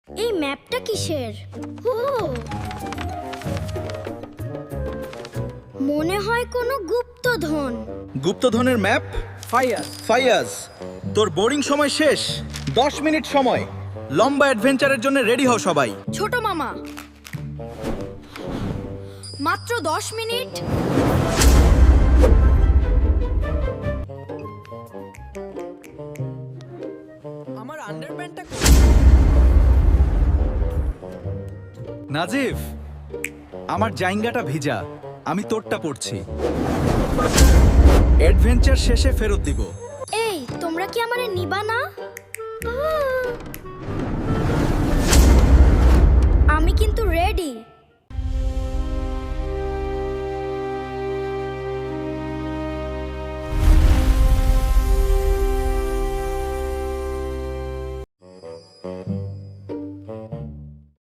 এই ম্যাপটা কিসের? ও, মনে হয় কোনো গুপ্তধন। গুপ্তধনের ম্যাপ। ফাইয়াজ, তোর বোরিং সময় শেষ। 10 মিনিট সময়। লম্বা অ্যাডভেঞ্চারের জন্য রেডি হও সবাই। ছোট মামা, মাত্র 10 মিনিট। আমার আন্ডারপ্যান্টটা নাজিফ, আমার জাইঙ্গাটা ভিজা, আমি তোরটা পড়ছি। অ্যাডভেঞ্চার শেষে ফেরত দিব। এই, তোমরা কি আমারে নিবা না?